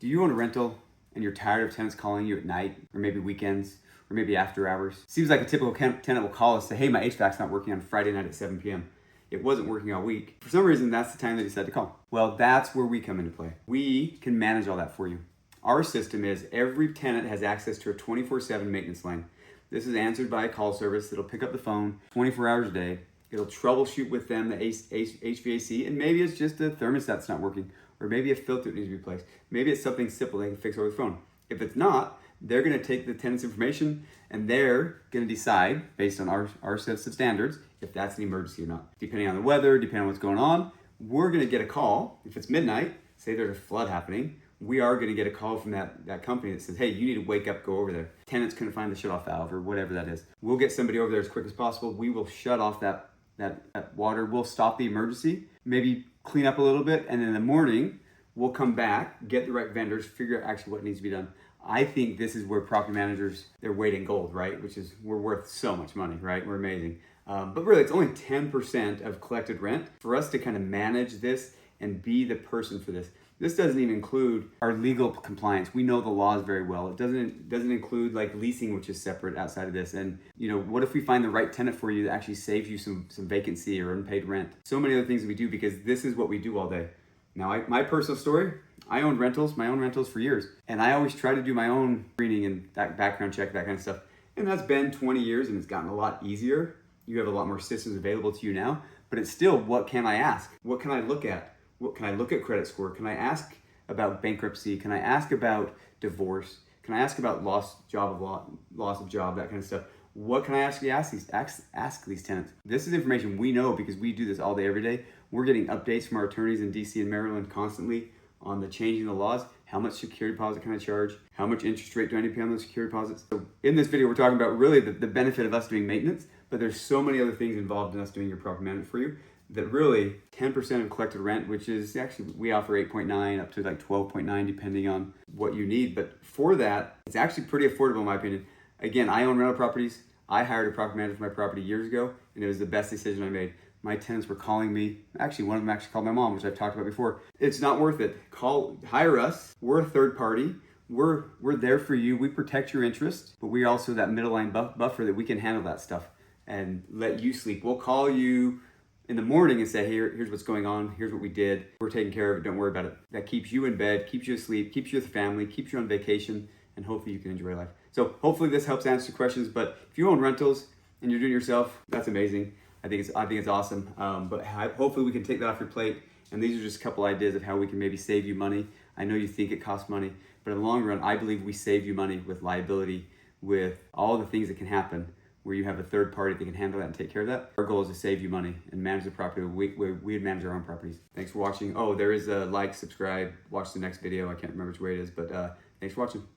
Do you own a rental and you're tired of tenants calling you at night or maybe weekends or maybe after hours? Seems like a typical tenant will call us and say, hey, my HVAC's not working on Friday night at 7 p.m. It wasn't working all week. For some reason, that's the time that you decide to call. Well, that's where we come into play. We can manage all that for you. Our system is every tenant has access to a 24/7 maintenance line. This is answered by a call service that'll pick up the phone 24 hours a day. It'll troubleshoot with them the HVAC, and maybe it's just a thermostat that's not working, or maybe a filter needs to be replaced. Maybe it's something simple they can fix over the phone. If it's not, they're gonna take the tenant's information and they're gonna decide, based on our set of standards, if that's an emergency or not. Depending on the weather, depending on what's going on, we're gonna get a call. If it's midnight, say there's a flood happening, we are gonna get a call from that company that says, hey, you need to wake up, go over there. Tenants couldn't find the shut-off valve or whatever that is. We'll get somebody over there as quick as possible. We will shut off that water. We'll stop the emergency, maybe clean up a little bit, and in the morning, we'll come back, get the right vendors, figure out actually what needs to be done. I think this is where property managers, they're weight in gold, right? Which is, we're worth so much money, right? We're amazing. But really, it's only 10% of collected rent. For us to kind of manage this and be the person for this. This doesn't even include our legal compliance. We know the laws very well. It doesn't include like leasing, which is separate outside of this. And what if we find the right tenant for you that actually saves you some vacancy or unpaid rent? So many other things that we do, because this is what we do all day. Now, my personal story, I owned my own rentals for years. And I always try to do my own screening and that background check, that kind of stuff. And that's been 20 years and it's gotten a lot easier. You have a lot more systems available to you now, but it's still, what can I ask? What can I look at? What can I look at credit score? Can I ask about bankruptcy? Can I ask about divorce? Can I ask about loss of job, that kind of stuff? What can I actually ask these tenants? This is information we know because we do this all day, every day. We're getting updates from our attorneys in DC and Maryland constantly on the changing the laws. How much security deposit can I charge? How much interest rate do I need to pay on those security deposits? So in this video, we're talking about really the benefit of us doing maintenance, but there's so many other things involved in us doing your property management for you that really 10% of collected rent, which is actually, we offer 8.9 up to like 12.9 depending on what you need. But for that, it's actually pretty affordable in my opinion. Again, I own rental properties. I hired a property manager for my property years ago, and it was the best decision I made. My tenants were calling me. Actually, one of them actually called my mom, which I've talked about before. It's not worth it. Hire us. We're a third party. We're there for you. We protect your interest, but we're also that middle line buffer that we can handle that stuff and let you sleep. We'll call you in the morning and say, hey, here's what's going on. Here's what we did. We're taking care of it. Don't worry about it. That keeps you in bed, keeps you asleep, keeps you with family, keeps you on vacation, and hopefully you can enjoy life. So hopefully this helps answer questions. But if you own rentals and you're doing it yourself, that's amazing. I think it's awesome. But hopefully we can take that off your plate. And these are just a couple ideas of how we can maybe save you money. I know you think it costs money, but in the long run, I believe we save you money with liability, with all the things that can happen where you have a third party that can handle that and take care of that. Our goal is to save you money and manage the property where we manage our own properties. Thanks for watching. Oh, there is a like, subscribe, watch the next video. I can't remember which way it is, but thanks for watching.